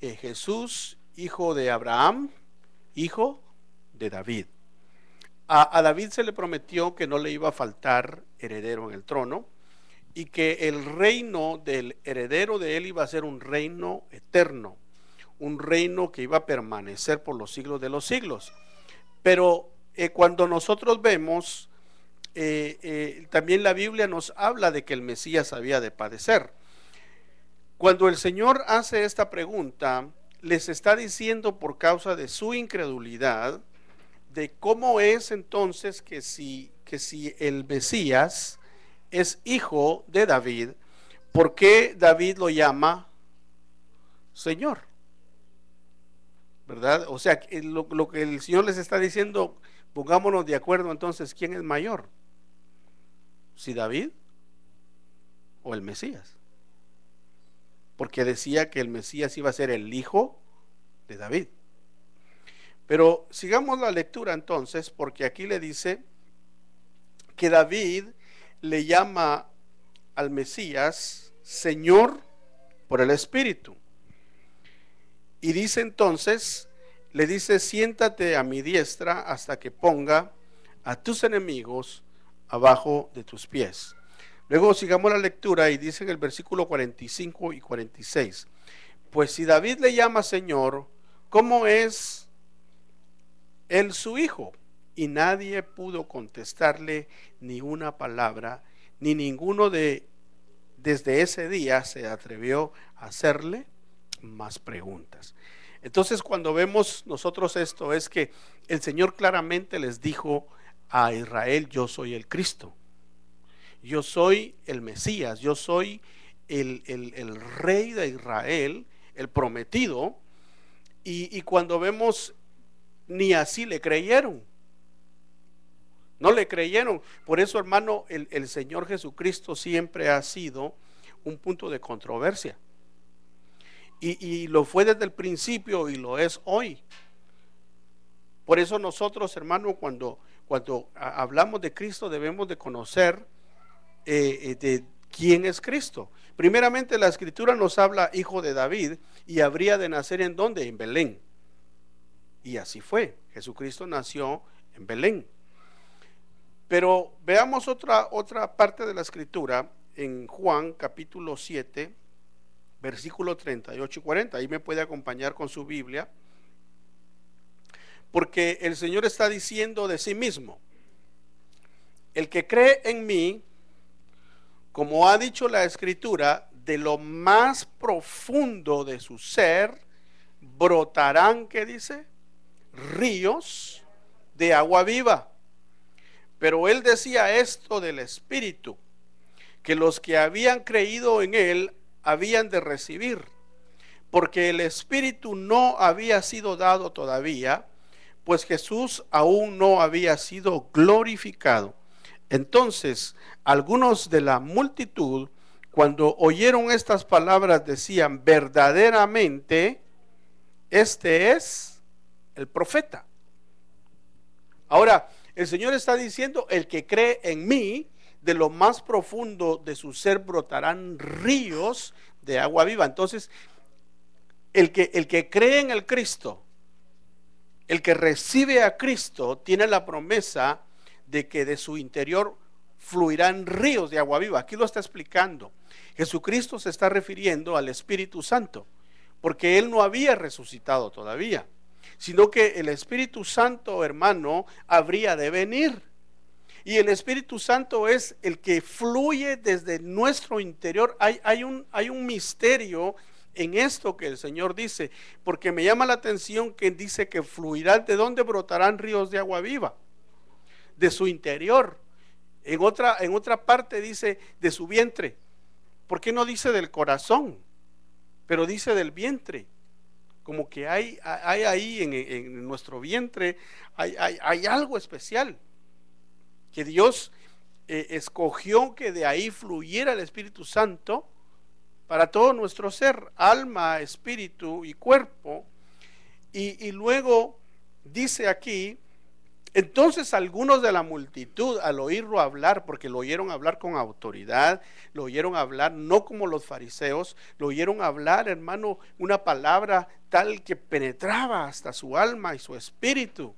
Jesús, hijo de Abraham, hijo de David. A David se le prometió que no le iba a faltar heredero en el trono y que el reino del heredero de él iba a ser un reino eterno, un reino que iba a permanecer por los siglos de los siglos. Pero cuando nosotros vemos, también la Biblia nos habla de que el Mesías había de padecer. Cuando el Señor hace esta pregunta, les está diciendo por causa de su incredulidad, de cómo es entonces que si el Mesías es hijo de David, ¿por qué David lo llama Señor? ¿Verdad? O sea, lo que el Señor les está diciendo, pongámonos de acuerdo entonces, ¿quién es mayor? ¿Si David o el Mesías? Porque decía que el Mesías iba a ser el hijo de David. Pero sigamos la lectura entonces, porque aquí le dice que David le llama al Mesías Señor por el Espíritu. Y dice entonces, le dice, siéntate a mi diestra hasta que ponga a tus enemigos abajo de tus pies. Luego sigamos la lectura y dice en el versículo 45 y 46, pues si David le llama Señor, ¿cómo es él su hijo? Y nadie pudo contestarle ni una palabra, ni ninguno desde ese día se atrevió a hacerle más preguntas. Entonces, cuando vemos nosotros esto, es que el Señor claramente les dijo a Israel: yo soy el Cristo, yo soy el Mesías, yo soy el rey de Israel, el prometido. Y cuando vemos, ni así le creyeron. No le creyeron. Por eso, hermano, el Señor Jesucristo siempre ha sido un punto de controversia. Y lo fue desde el principio y lo es hoy. Por eso nosotros, hermano, cuando hablamos de Cristo, debemos de conocer de quién es Cristo. Primeramente, la Escritura nos habla hijo de David, y habría de nacer ¿en dónde? En Belén. Y así fue. Jesucristo nació en Belén. Pero veamos otra parte de la Escritura en Juan capítulo 7, versículo 38 y 40. Ahí me puede acompañar con su Biblia, porque el Señor está diciendo de sí mismo: el que cree en mí, como ha dicho la Escritura, de lo más profundo de su ser brotarán, ¿qué dice? Ríos de agua viva. Pero él decía esto del Espíritu, que los que habían creído en él habían de recibir, porque el Espíritu no había sido dado todavía, pues Jesús aún no había sido glorificado. Entonces, algunos de la multitud, cuando oyeron estas palabras, decían: verdaderamente, este es el profeta. Ahora, el Señor está diciendo: el que cree en mí, de lo más profundo de su ser brotarán ríos de agua viva. Entonces, el que cree en el Cristo, el que recibe a Cristo, tiene la promesa de que de su interior fluirán ríos de agua viva. Aquí lo está explicando. Jesucristo se está refiriendo al Espíritu Santo, porque Él no había resucitado todavía, sino que el Espíritu Santo, hermano, habría de venir. Y el Espíritu Santo es el que fluye desde nuestro interior. Hay un misterio en esto que el Señor dice, porque me llama la atención que dice que fluirá. ¿De dónde brotarán ríos de agua viva? De su interior. En otra parte dice de su vientre. ¿Por qué no dice del corazón? Pero dice del vientre. Como que hay ahí en nuestro vientre, hay algo especial, que Dios escogió que de ahí fluyera el Espíritu Santo para todo nuestro ser, alma, espíritu y cuerpo. Y luego dice aquí Entonces algunos de la multitud, al oírlo hablar, porque lo oyeron hablar con autoridad, lo oyeron hablar no como los fariseos, lo oyeron hablar, hermano, una palabra tal que penetraba hasta su alma y su espíritu,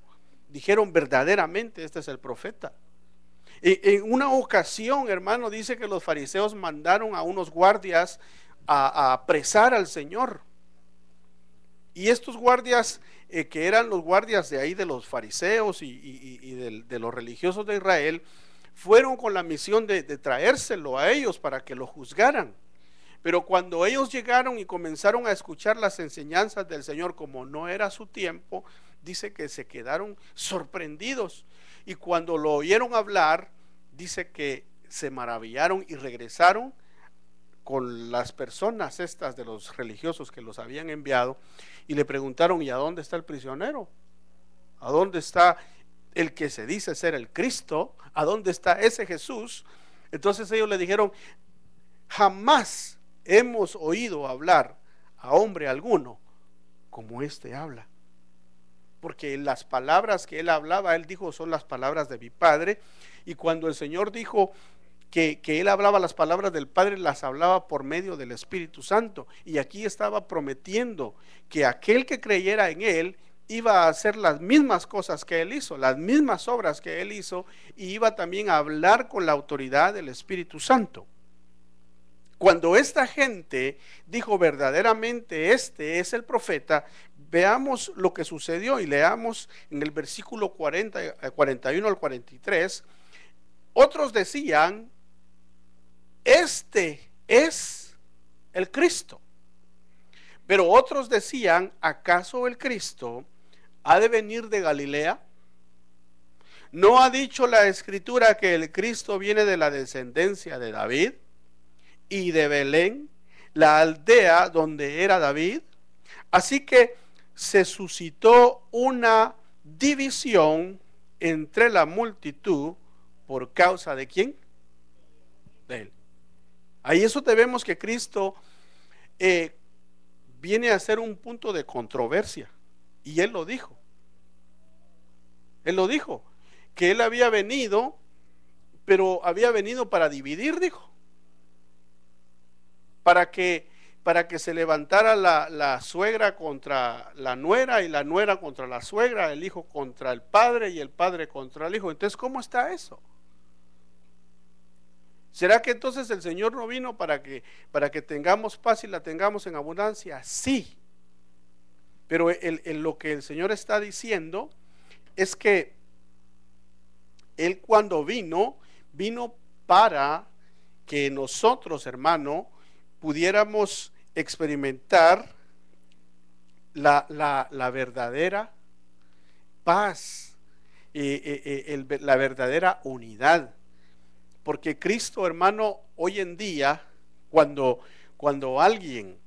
dijeron verdaderamente este es el profeta. En una ocasión, hermano, dice que los fariseos mandaron a unos guardias a apresar al Señor. Y estos guardias, que eran los guardias de ahí de los fariseos y de los religiosos de Israel, fueron con la misión de traérselo a ellos para que lo juzgaran. Pero cuando ellos llegaron y comenzaron a escuchar las enseñanzas del Señor, como no era su tiempo, dice que se quedaron sorprendidos. Y cuando lo oyeron hablar, dice que se maravillaron y regresaron con las personas estas de los religiosos que los habían enviado y le preguntaron: ¿y a dónde está el prisionero? ¿A dónde está el que se dice ser el Cristo? ¿A dónde está ese Jesús? Entonces ellos le dijeron: jamás hemos oído hablar a hombre alguno como este habla, porque las palabras que él hablaba, él dijo, son las palabras de mi Padre. Y cuando el Señor dijo que él hablaba las palabras del Padre, las hablaba por medio del Espíritu Santo. Y aquí estaba prometiendo que aquel que creyera en él iba a hacer las mismas cosas que él hizo, las mismas obras que él hizo, y iba también a hablar con la autoridad del Espíritu Santo. Cuando esta gente dijo verdaderamente este es el profeta, veamos lo que sucedió y leamos en el versículo 41 al 43. Otros decían: este es el Cristo. Pero otros decían: ¿acaso el Cristo ha de venir de Galilea? ¿No ha dicho la Escritura que el Cristo viene de la descendencia de David y de Belén, la aldea donde era David? Así que se suscitó una división entre la multitud por causa de ¿quién? De él. Ahí eso vemos que Cristo viene a ser un punto de controversia. Y él lo dijo. Él lo dijo, que él había venido, pero había venido para dividir, dijo. Para que se levantara la suegra contra la nuera y la nuera contra la suegra, el hijo contra el padre y el padre contra el hijo. Entonces, ¿cómo está eso? ¿Será que entonces el Señor no vino para que tengamos paz y la tengamos en abundancia? Sí. Pero lo que el Señor está diciendo es que Él cuando vino para que nosotros, hermano, pudiéramos experimentar la verdadera paz, la verdadera unidad. Porque Cristo, hermano, hoy en día, cuando alguien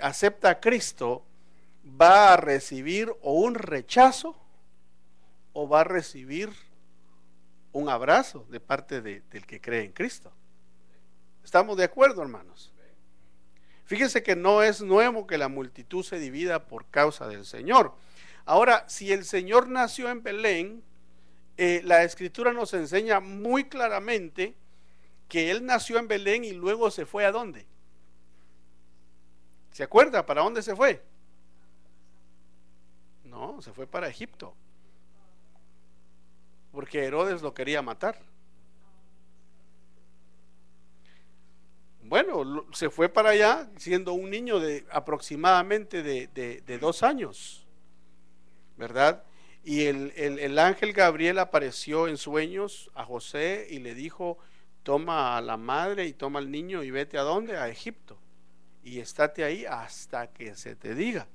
acepta a Cristo, va a recibir o un rechazo o va a recibir un abrazo de parte del que cree en Cristo. ¿Estamos de acuerdo, hermanos? Fíjense que no es nuevo que la multitud se divida por causa del Señor. Ahora, si el Señor nació en Belén, la Escritura nos enseña muy claramente que Él nació en Belén y luego se fue ¿a dónde? ¿Se acuerda para dónde se fue? No, se fue para Egipto, porque Herodes lo quería matar. Bueno, se fue para allá siendo un niño de aproximadamente de 2 años, ¿verdad? Y el ángel Gabriel apareció en sueños a José y le dijo: toma a la madre y toma al niño y vete ¿a dónde? A Egipto, y estate ahí hasta que se te diga.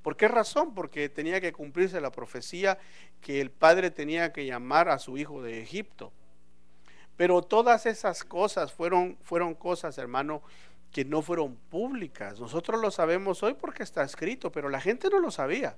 ¿Por qué razón? Porque tenía que cumplirse la profecía que el padre tenía que llamar a su hijo de Egipto. Pero todas esas cosas fueron cosas, hermano, que no fueron públicas. Nosotros lo sabemos hoy porque está escrito, pero la gente no lo sabía.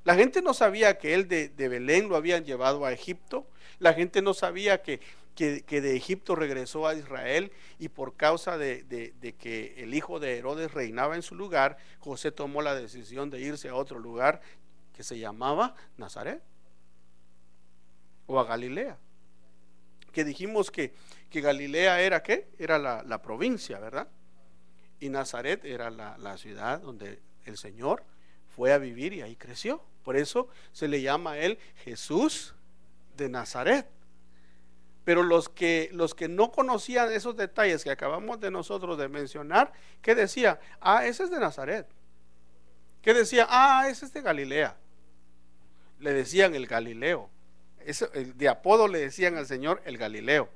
La gente no sabía que él de Belén lo habían llevado a Egipto. La gente no sabía que de Egipto regresó a Israel, y por causa de que el hijo de Herodes reinaba en su lugar, José tomó la decisión de irse a otro lugar que se llamaba Nazaret. o a Galilea, que dijimos que Galilea era ¿qué? Era la provincia, ¿verdad? Y Nazaret era la ciudad donde el Señor fue a vivir y ahí creció. Por eso se le llama a él Jesús de Nazaret. Pero los que no conocían esos detalles que acabamos de nosotros de mencionar, ¿qué decía? Ah, ese es de Nazaret. ¿Qué decía? Ah, ese es de Galilea. Le decían el Galileo. De apodo le decían al Señor el Galileo,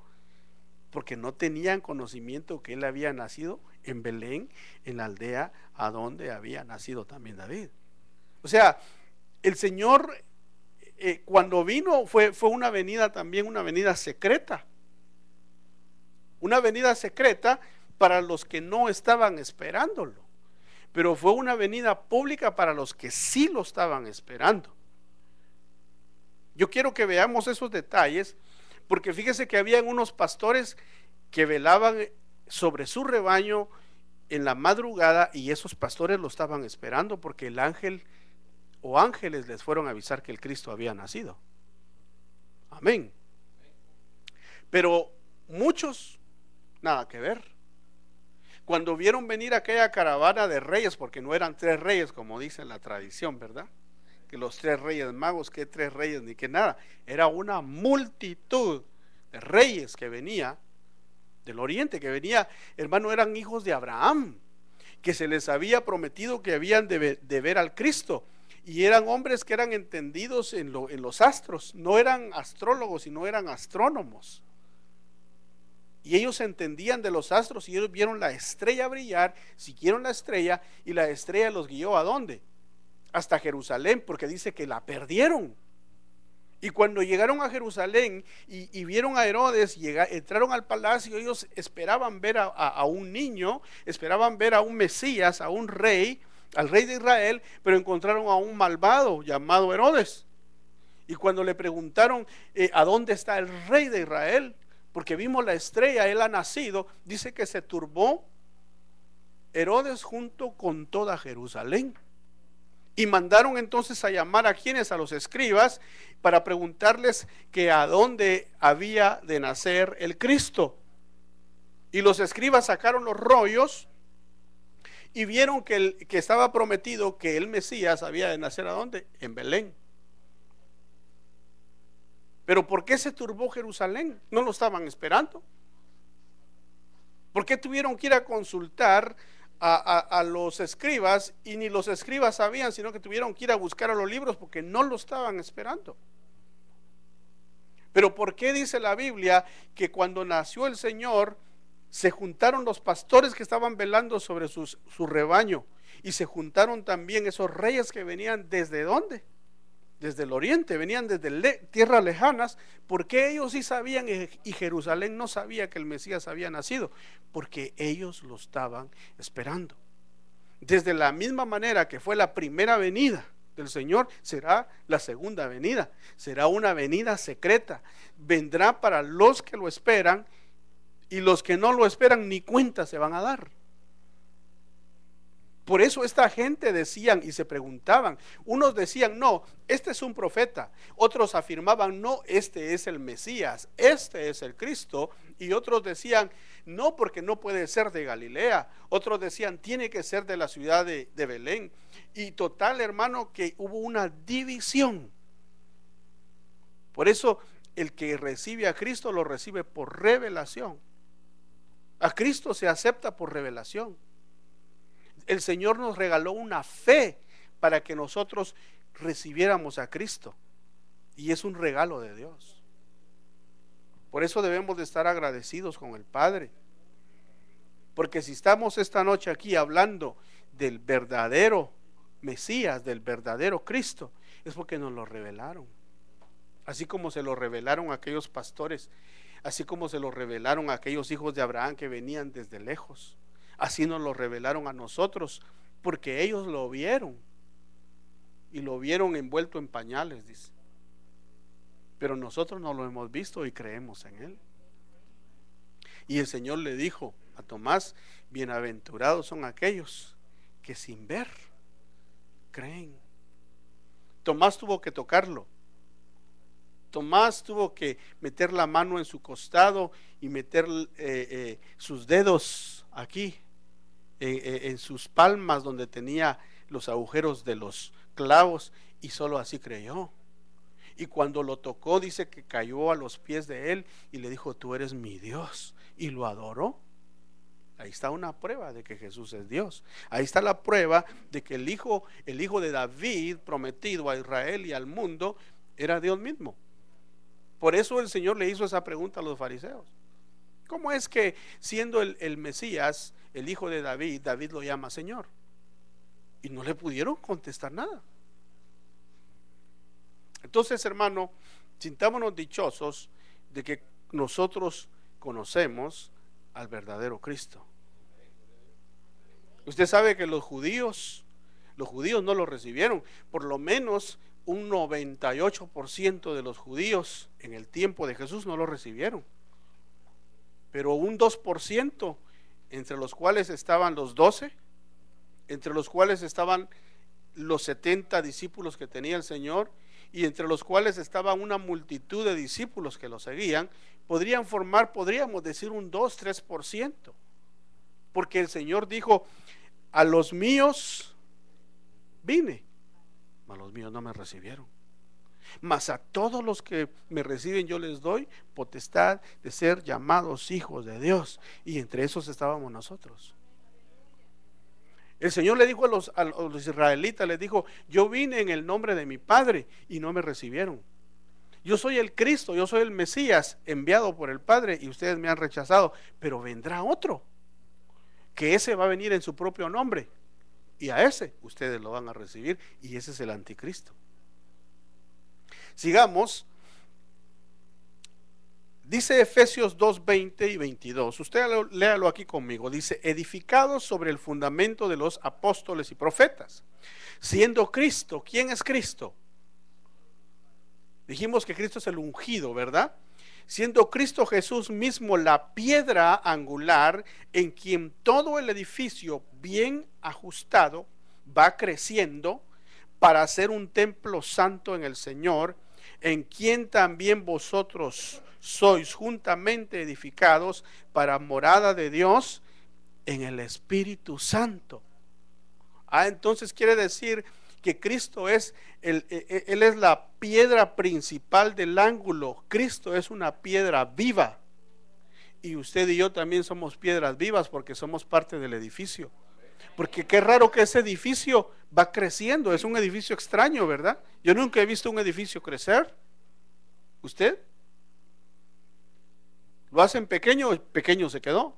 porque no tenían conocimiento que él había nacido en Belén, en la aldea a donde había nacido también David. O sea, el Señor cuando vino fue una venida también, una venida secreta. Una venida secreta para los que no estaban esperándolo, pero fue una venida pública para los que sí lo estaban esperando. Yo quiero que veamos esos detalles, porque fíjese que habían unos pastores que velaban sobre su rebaño en la madrugada, y esos pastores lo estaban esperando porque el ángel o ángeles les fueron a avisar que el Cristo había nacido. Amén. Pero muchos, nada que ver. Cuando vieron venir aquella caravana de reyes, porque no eran 3 reyes como dice la tradición, ¿verdad? Que los 3 reyes magos, que 3 reyes ni que nada, era una multitud de reyes que venía del oriente, que venía, hermano, eran hijos de Abraham, que se les había prometido que habían de ver al Cristo, y eran hombres que eran entendidos en los astros, no eran astrólogos, sino eran astrónomos, y ellos entendían de los astros, y ellos vieron la estrella brillar, siguieron la estrella, y la estrella los guió ¿a dónde? Hasta Jerusalén, porque dice que la perdieron. Y cuando llegaron a Jerusalén y vieron a Herodes, entraron al palacio, ellos esperaban ver a un niño, esperaban ver a un Mesías, a un rey, al rey de Israel, pero encontraron a un malvado llamado Herodes. Y cuando le preguntaron ¿a dónde está el rey de Israel? Porque vimos la estrella, él ha nacido, dice que se turbó Herodes junto con toda Jerusalén. Y mandaron entonces a llamar a quienes, a los escribas, para preguntarles que a dónde había de nacer el Cristo. Y los escribas sacaron los rollos y vieron que estaba prometido que el Mesías había de nacer ¿a dónde? En Belén. Pero ¿por qué se turbó Jerusalén? ¿No lo estaban esperando? ¿Por qué tuvieron que ir a consultar a los escribas, y ni los escribas sabían, sino que tuvieron que ir a buscar a los libros porque no lo estaban esperando? Pero ¿por qué dice la Biblia que cuando nació el Señor se juntaron los pastores que estaban velando sobre su rebaño, y se juntaron también esos reyes que venían desde dónde? Desde el oriente, venían desde tierras lejanas? Porque ellos sí sabían y Jerusalén no sabía que el Mesías había nacido, porque ellos lo estaban esperando. Desde la misma manera que fue la primera venida del Señor, será la segunda venida, será una venida secreta, vendrá para los que lo esperan, y los que no lo esperan ni cuenta se van a dar. Por eso esta gente decían y se preguntaban, unos decían no, este es un profeta, otros afirmaban no, este es el Mesías, este es el Cristo, y otros decían no, porque no puede ser de Galilea, otros decían tiene que ser de la ciudad de Belén. Y total, hermano, que hubo una división. Por eso el que recibe a Cristo lo recibe por revelación. A Cristo se acepta por revelación. El Señor nos regaló una fe para que nosotros recibiéramos a Cristo, y es un regalo de Dios. Por eso debemos de estar agradecidos con el Padre, porque si estamos esta noche aquí hablando del verdadero Mesías, del verdadero Cristo, es porque nos lo revelaron, así como se lo revelaron a aquellos pastores, así como se lo revelaron a aquellos hijos de Abraham que venían desde lejos. Así nos lo revelaron a nosotros, porque ellos lo vieron, y lo vieron envuelto en pañales, dice. Pero nosotros no lo hemos visto y creemos en él. Y el Señor le dijo a Tomás, bienaventurados son aquellos que sin ver creen. Tomás tuvo que tocarlo. Tomás tuvo que meter la mano en su costado y meter sus dedos aquí, en sus palmas donde tenía los agujeros de los clavos, y solo así creyó. Y cuando lo tocó, dice que cayó a los pies de él y le dijo: tú eres mi Dios, y lo adoró. Ahí está una prueba de que Jesús es Dios. Ahí está la prueba de que el hijo de David, prometido a Israel y al mundo, era Dios mismo. Por eso el Señor le hizo esa pregunta a los fariseos: ¿cómo es que siendo el Mesías, el hijo de David, David lo llama Señor? Y no le pudieron contestar nada. Entonces, hermano, sintámonos dichosos de que nosotros conocemos al verdadero Cristo. Usted sabe que los judíos no lo recibieron. Por lo menos un 98% de los judíos en el tiempo de Jesús no lo recibieron. Pero un 2%, entre los cuales estaban los 12, entre los cuales estaban los 70 discípulos que tenía el Señor, y entre los cuales estaba una multitud de discípulos que lo seguían, podrían formar, podríamos decir, un 2-3%, porque el Señor dijo: a los míos vine, mas los míos no me recibieron. Mas a todos los que me reciben yo les doy potestad de ser llamados hijos de Dios, y entre esos estábamos nosotros. El Señor le dijo a los israelitas, les dijo: yo vine en el nombre de mi Padre y no me recibieron. Yo soy el Cristo, yo soy el Mesías enviado por el Padre y ustedes me han rechazado. Pero vendrá otro, que ese va a venir en su propio nombre, y a ese ustedes lo van a recibir, y ese es el anticristo. Sigamos. Dice Efesios 2:20 y 22. Usted léalo aquí conmigo. Dice: edificados sobre el fundamento de los apóstoles y profetas, siendo Cristo. ¿Quién es Cristo? Dijimos que Cristo es el ungido, ¿verdad? Siendo Cristo Jesús mismo la piedra angular, en quien todo el edificio bien ajustado va creciendo para ser un templo santo en el Señor, en quien también vosotros sois juntamente edificados para morada de Dios en el Espíritu Santo. Entonces quiere decir que Cristo es Él es la piedra principal del ángulo. Cristo es una piedra viva, y usted y yo también somos piedras vivas, porque somos parte del edificio. Porque qué raro que ese edificio va creciendo. Es un edificio extraño, ¿verdad? Yo nunca he visto un edificio crecer. ¿Usted? Lo hacen pequeño, pequeño se quedó.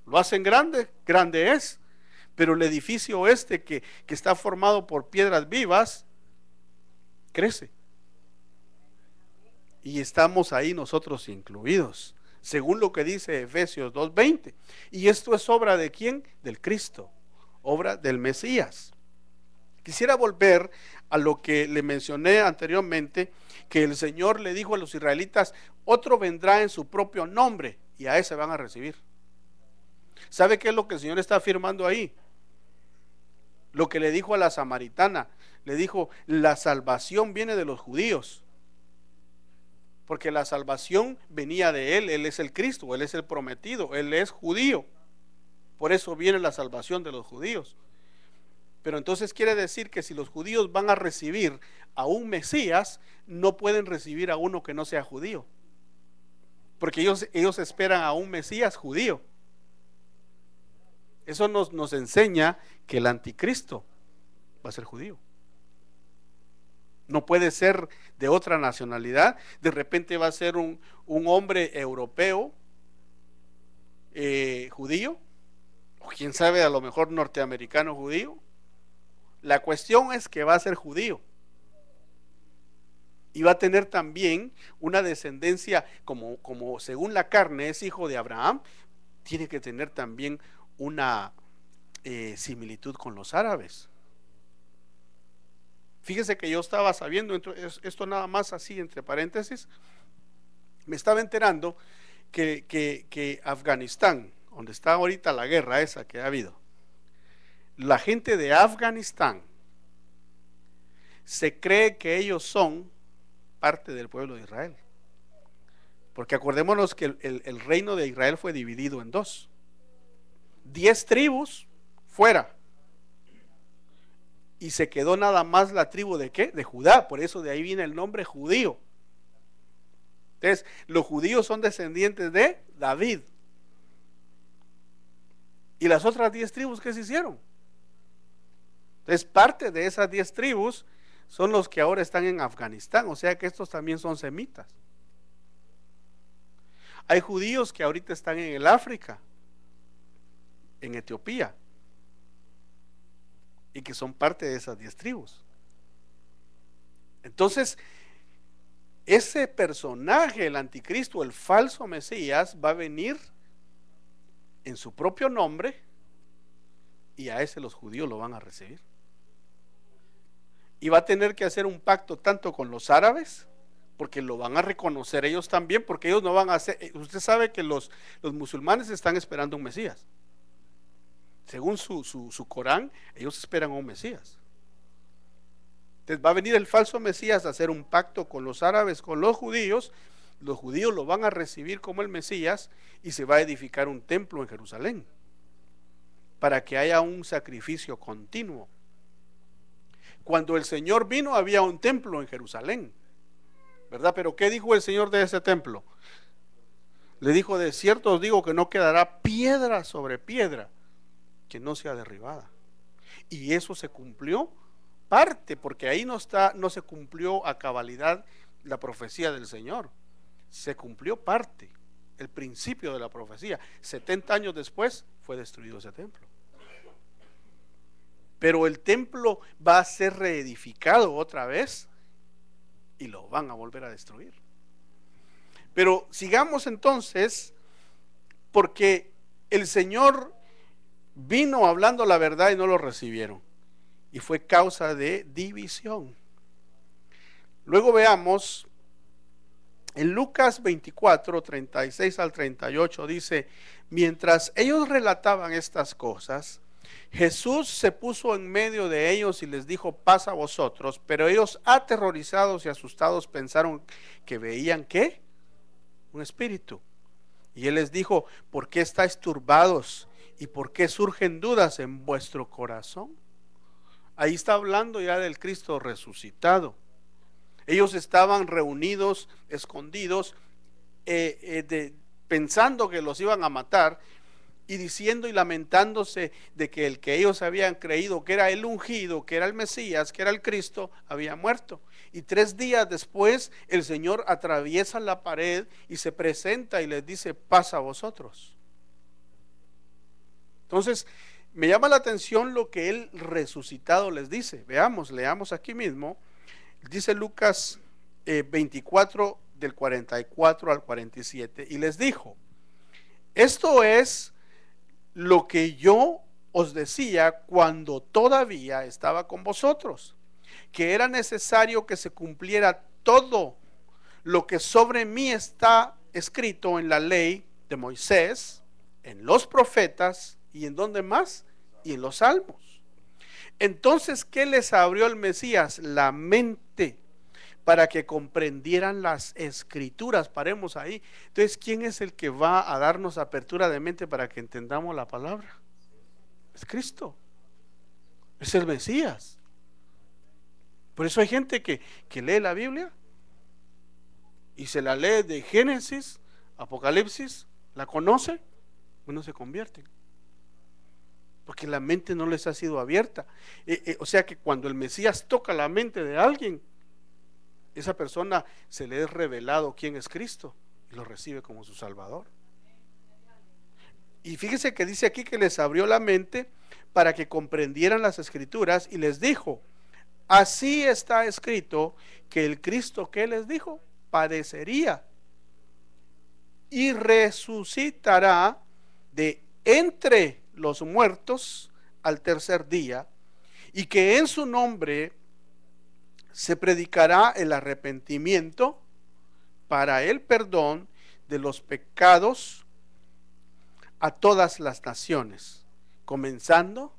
Lo hacen grande, grande es. Pero el edificio que está formado por piedras vivas, crece. Y estamos ahí nosotros incluidos, según lo que dice Efesios 2:20. Y esto es obra ¿de quién? Del Cristo, obra del Mesías. Quisiera volver a lo que le mencioné anteriormente, que el Señor le dijo a los israelitas: otro vendrá en su propio nombre, y a ese van a recibir. ¿Sabe qué es lo que el Señor está afirmando ahí? Lo que le dijo a la samaritana, le dijo: la salvación viene de los judíos, porque la salvación venía de Él es el Cristo, Él es el prometido, Él es judío, por eso viene la salvación de los judíos. Pero entonces quiere decir que si los judíos van a recibir a un Mesías, no pueden recibir a uno que no sea judío, porque ellos esperan a un Mesías judío. Eso nos enseña que el anticristo va a ser judío. No puede ser de otra nacionalidad. De repente va a ser un hombre europeo, judío, o quién sabe, a lo mejor norteamericano judío. La cuestión es que va a ser judío, y va a tener también una descendencia, como según la carne es hijo de Abraham, tiene que tener también una similitud con los árabes. Fíjese que yo estaba sabiendo, esto nada más así entre paréntesis, me estaba enterando que Afganistán, donde está ahorita la guerra esa que ha habido, la gente de Afganistán se cree que ellos son parte del pueblo de Israel. Porque acordémonos que el reino de Israel fue dividido en dos. 10 tribus fuera. Y se quedó nada más la tribu de ¿qué? De Judá. Por eso de ahí viene el nombre judío. Entonces, los judíos son descendientes de David. ¿Y las otras 10 tribus qué se hicieron? Entonces, parte de esas 10 tribus son los que ahora están en Afganistán. O sea que estos también son semitas. Hay judíos que ahorita están en el África, en Etiopía, y que son parte de esas 10 tribus. Entonces, ese personaje, el anticristo, el falso Mesías, va a venir en su propio nombre, y a ese los judíos lo van a recibir. Y va a tener que hacer un pacto tanto con los árabes, porque lo van a reconocer ellos también, porque ellos no van a hacer. Usted sabe que los musulmanes están esperando un Mesías. Según su Corán, ellos esperan un Mesías. Entonces va a venir el falso Mesías a hacer un pacto con los árabes, con los judíos lo van a recibir como el Mesías, y se va a edificar un templo en Jerusalén, para que haya un sacrificio continuo. Cuando el Señor vino había un templo en Jerusalén, ¿verdad? Pero ¿qué dijo el Señor de ese templo? Le dijo: de cierto os digo que no quedará piedra sobre piedra que no sea derribada. Y eso se cumplió parte, porque ahí no se cumplió a cabalidad la profecía del Señor. Se cumplió parte, el principio de la profecía. 70 años después fue destruido ese templo. Pero el templo va a ser reedificado otra vez y lo van a volver a destruir. Pero sigamos entonces, porque el Señor vino hablando la verdad y no lo recibieron, y fue causa de división. Luego veamos en Lucas 24, 36 al 38, dice: mientras ellos relataban estas cosas, Jesús se puso en medio de ellos y les dijo: paz a vosotros. Pero ellos, aterrorizados y asustados, pensaron que veían ¿qué? Un espíritu. Y él les dijo: ¿por qué estáis turbados? ¿Y por qué surgen dudas en vuestro corazón? Ahí está hablando ya del Cristo resucitado. Ellos estaban reunidos, escondidos, pensando que los iban a matar, y diciendo y lamentándose de que el que ellos habían creído que era el ungido, que era el Mesías, que era el Cristo, había muerto. Y 3 días después el Señor atraviesa la pared y se presenta y les dice: paz a vosotros. Entonces me llama la atención lo que el resucitado les dice. Leamos aquí mismo. Dice Lucas 24 del 44 al 47, y les dijo: esto es lo que yo os decía cuando todavía estaba con vosotros, que era necesario que se cumpliera todo lo que sobre mí está escrito en la ley de Moisés, en los profetas, y en dónde más, y en los salmos. Entonces, ¿qué les abrió el Mesías? La mente, para que comprendieran las escrituras. Paremos ahí. Entonces, ¿quién es el que va a darnos apertura de mente para que entendamos la palabra? Es Cristo, es el Mesías. Por eso hay gente que lee la Biblia y se la lee de Génesis, Apocalipsis, la conoce, y no se convierte, porque la mente no les ha sido abierta. O sea que cuando el Mesías toca la mente de alguien, esa persona se le es revelado quién es Cristo y lo recibe como su Salvador. Y fíjese que dice aquí que les abrió la mente para que comprendieran las escrituras, y les dijo: así está escrito que el Cristo, ¿qué les dijo? Padecería y resucitará de entre los muertos al tercer día, y que en su nombre se predicará el arrepentimiento para el perdón de los pecados a todas las naciones, comenzando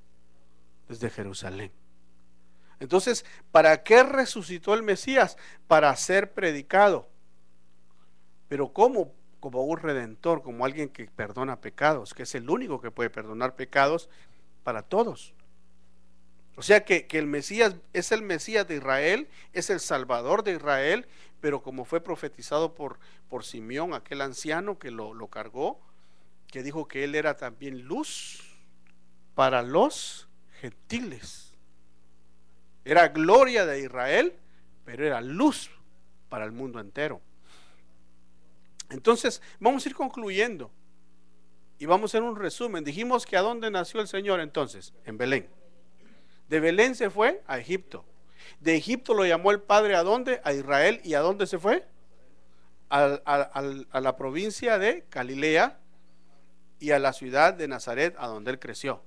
desde Jerusalén. Entonces, ¿para qué resucitó el Mesías? Para ser predicado. Pero ¿cómo? Como un redentor, como alguien que perdona pecados, que es el único que puede perdonar pecados para todos. O sea que el Mesías es el Mesías de Israel, es el Salvador de Israel, pero como fue profetizado por Simeón, aquel anciano que lo cargó, que dijo que él era también luz para los gentiles. Era gloria de Israel, pero era luz para el mundo entero. Entonces, vamos a ir concluyendo y vamos a hacer un resumen. Dijimos que ¿a dónde nació el Señor entonces? En Belén. De Belén se fue a Egipto. De Egipto lo llamó el Padre ¿a dónde? A Israel. ¿Y a dónde se fue? A la provincia de Galilea y a la ciudad de Nazaret, a donde él creció.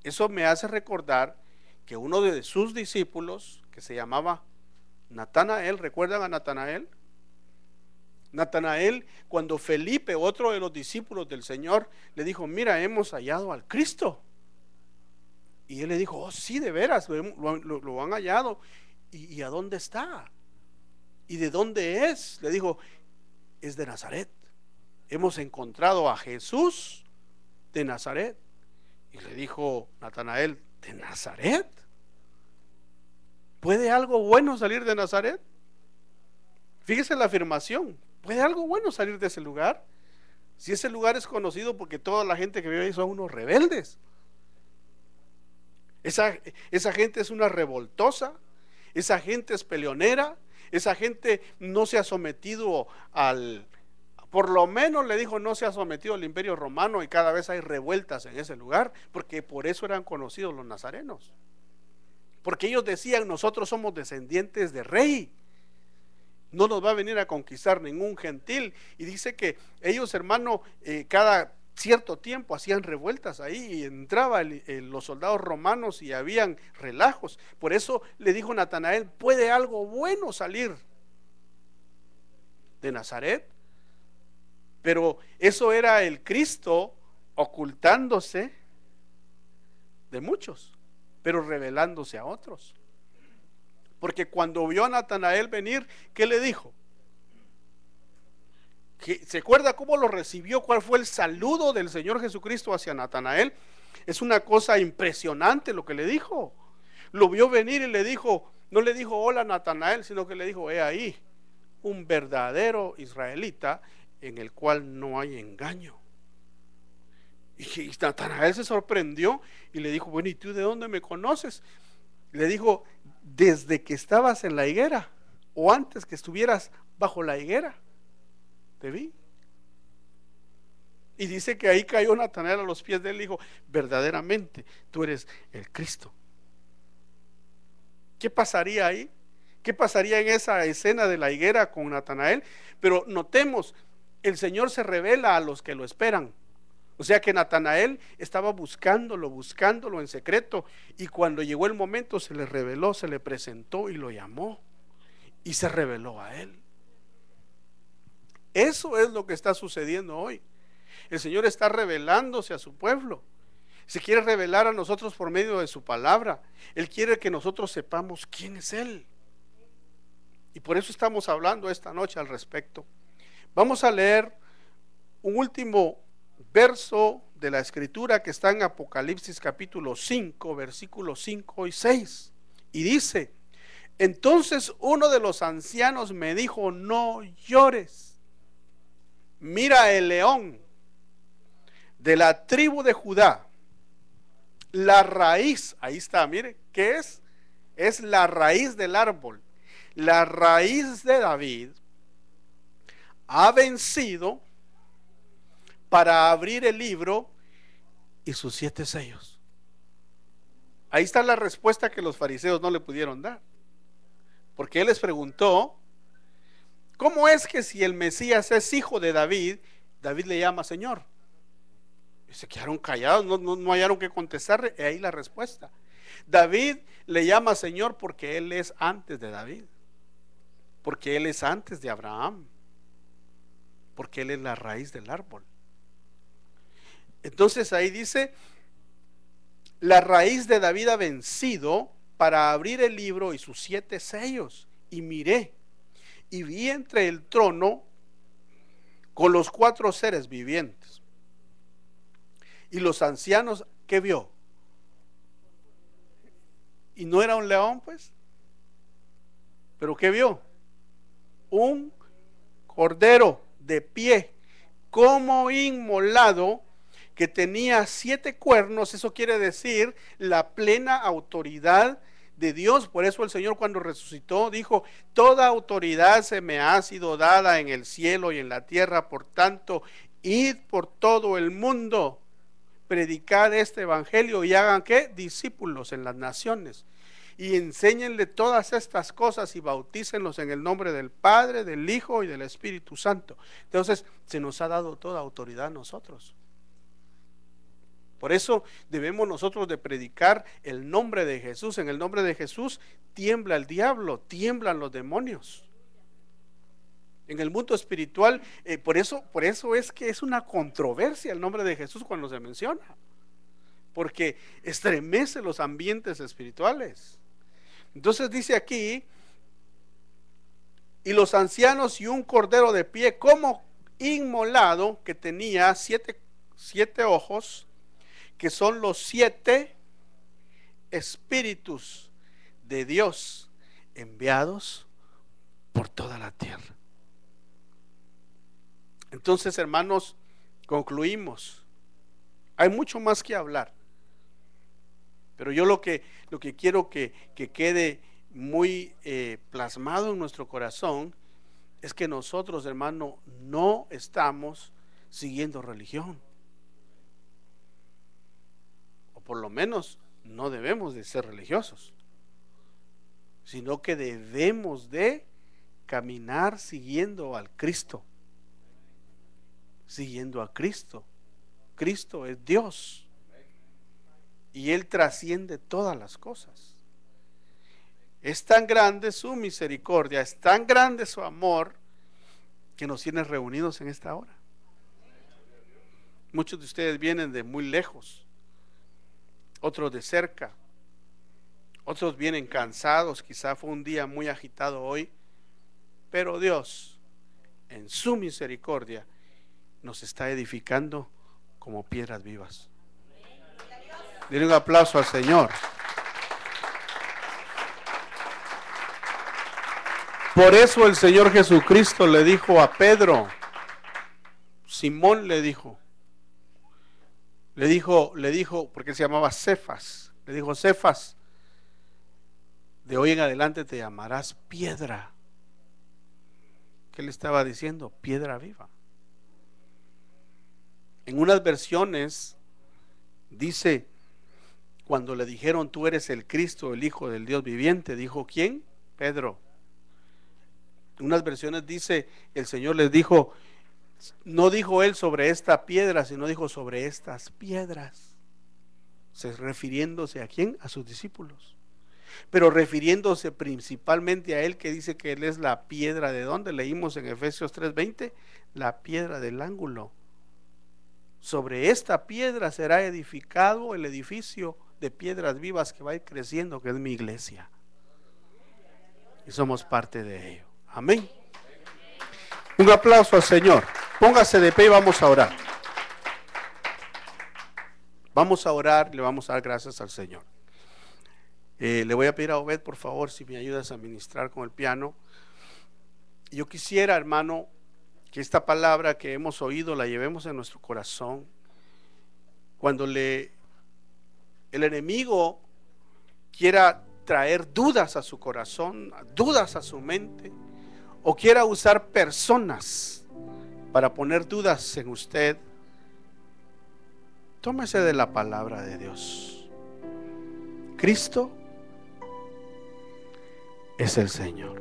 Eso me hace recordar que uno de sus discípulos, que se llamaba Natanael, ¿recuerdan a Natanael? Natanael, cuando Felipe, otro de los discípulos del Señor, le dijo, mira, hemos hallado al Cristo. Y él le dijo, oh sí, de veras, lo han hallado. ¿Y a dónde está? ¿Y de dónde es? Le dijo, es de Nazaret. Hemos encontrado a Jesús de Nazaret. Y le dijo Natanael, ¿de Nazaret? ¿Puede algo bueno salir de Nazaret? Fíjese la afirmación. ¿Puede algo bueno salir de ese lugar? Si ese lugar es conocido porque toda la gente que vive ahí son unos rebeldes. Esa gente es una revoltosa, esa gente es peleonera, esa gente no se ha sometido por lo menos le dijo, no se ha sometido al imperio romano, y cada vez hay revueltas en ese lugar, porque por eso eran conocidos los nazarenos. Porque ellos decían, nosotros somos descendientes de rey, no nos va a venir a conquistar ningún gentil. Y dice que ellos, hermano, cada cierto tiempo hacían revueltas ahí y entraban los soldados romanos y habían relajos. Por eso le dijo Natanael, ¿puede algo bueno salir de Nazaret? Pero eso era el Cristo ocultándose de muchos, pero revelándose a otros. Porque cuando vio a Natanael venir, ¿qué le dijo? ¿Se acuerda cómo lo recibió? ¿Cuál fue el saludo del Señor Jesucristo hacia Natanael? Es una cosa impresionante lo que le dijo. Lo vio venir y le dijo, no le dijo hola Natanael, sino que le dijo, he ahí un verdadero israelita en el cual no hay engaño. Y Natanael se sorprendió y le dijo, bueno, ¿y tú de dónde me conoces? Le dijo, desde que estabas en la higuera, o antes que estuvieras bajo la higuera, te vi. Y dice que ahí cayó Natanael a los pies de él y dijo, verdaderamente tú eres el Cristo. ¿Qué pasaría ahí? ¿Qué pasaría en esa escena de la higuera con Natanael? Pero notemos, el Señor se revela a los que lo esperan. O sea que Natanael estaba buscándolo en secreto, y cuando llegó el momento se le reveló, se le presentó y lo llamó y se reveló a él. Eso es lo que está sucediendo hoy. El Señor está revelándose a su pueblo. Se quiere revelar a nosotros por medio de su palabra. Él quiere que nosotros sepamos quién es Él. Y por eso estamos hablando esta noche al respecto. Vamos a leer un último verso de la escritura que está en Apocalipsis capítulo 5, versículos 5 y 6. Y dice, entonces uno de los ancianos me dijo, no llores. Mira el león de la tribu de Judá, la raíz, ahí está, mire, ¿qué es? Es la raíz del árbol, la raíz de David, ha vencido para abrir el libro y sus 7 sellos. Ahí está la respuesta que los fariseos no le pudieron dar, porque él les preguntó, ¿cómo es que si el Mesías es hijo de David, David le llama Señor? Y se quedaron callados, no hallaron que contestarle. Y ahí la respuesta. David le llama Señor porque él es antes de David, porque él es antes de Abraham, porque él es la raíz del árbol. Entonces ahí dice, la raíz de David ha vencido para abrir el libro y sus 7 sellos. Y miré, y vi entre el trono con los 4 seres vivientes y los ancianos. ¿Qué vio? ¿Y no era un león, pues? ¿Pero qué vio? Un cordero de pie, como inmolado, que tenía 7 cuernos. Eso quiere decir la plena autoridad de Dios. Por eso el Señor, cuando resucitó, dijo: toda autoridad se me ha sido dada en el cielo y en la tierra. Por tanto, id por todo el mundo, predicad este evangelio y hagan ¿qué? Discípulos en las naciones, y enséñenle todas estas cosas y bautícenlos en el nombre del Padre, del Hijo y del Espíritu Santo. Entonces se nos ha dado toda autoridad a nosotros. Por eso debemos nosotros de predicar el nombre de Jesús. En el nombre de Jesús tiembla el diablo, tiemblan los demonios. En el mundo espiritual, por eso es que es una controversia el nombre de Jesús cuando se menciona, porque estremece los ambientes espirituales. Entonces dice aquí: y los ancianos y un cordero de pie como inmolado, que tenía 7 ojos, que son los 7 espíritus de Dios enviados por toda la tierra. Entonces, hermanos, concluimos. Hay mucho más que hablar, pero yo lo que quiero que quede muy plasmado en nuestro corazón es que nosotros, hermano, no estamos siguiendo religión, o por lo menos no debemos de ser religiosos, sino que debemos de caminar siguiendo al Cristo, siguiendo a Cristo. Cristo es Dios y Él trasciende todas las cosas. Es tan grande su misericordia, es tan grande su amor, que nos tiene reunidos en esta hora. Muchos de ustedes vienen de muy lejos, otros de cerca, otros vienen cansados, quizá fue un día muy agitado hoy, pero Dios, en su misericordia, nos está edificando como piedras vivas. Denle un aplauso al Señor. Por eso el Señor Jesucristo le dijo a Pedro, Simón le dijo, porque se llamaba Cefas, le dijo: Cefas, de hoy en adelante te llamarás piedra. ¿Qué le estaba diciendo? Piedra viva. En unas versiones dice, cuando le dijeron: tú eres el Cristo, el Hijo del Dios viviente, dijo: ¿quién? Pedro. En unas versiones dice, el Señor les dijo, no dijo Él sobre esta piedra, sino dijo sobre estas piedras, refiriéndose ¿a quién? A sus discípulos, pero refiriéndose principalmente a Él, que dice que Él es la piedra. ¿De dónde? Leímos en Efesios 3:20, la piedra del ángulo. Sobre esta piedra será edificado el edificio de piedras vivas que va a ir creciendo, que es mi iglesia, y somos parte de ello. Amén. Un aplauso al Señor. Póngase de pie y vamos a orar. Vamos a orar y le vamos a dar gracias al Señor. Le voy a pedir a Obed, por favor, si me ayudas a ministrar con el piano. Yo quisiera, hermano, que esta palabra que hemos oído la llevemos en nuestro corazón. Cuando el enemigo quiera traer dudas a su corazón, dudas a su mente, o quiera usar personas para poner dudas en usted, tómese de la palabra de Dios. Cristo es el Señor.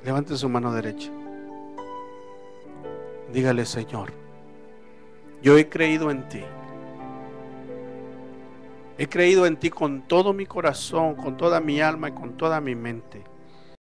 Levante su mano derecha. Dígale: Señor, yo he creído en ti. He creído en ti con todo mi corazón, con toda mi alma y con toda mi mente.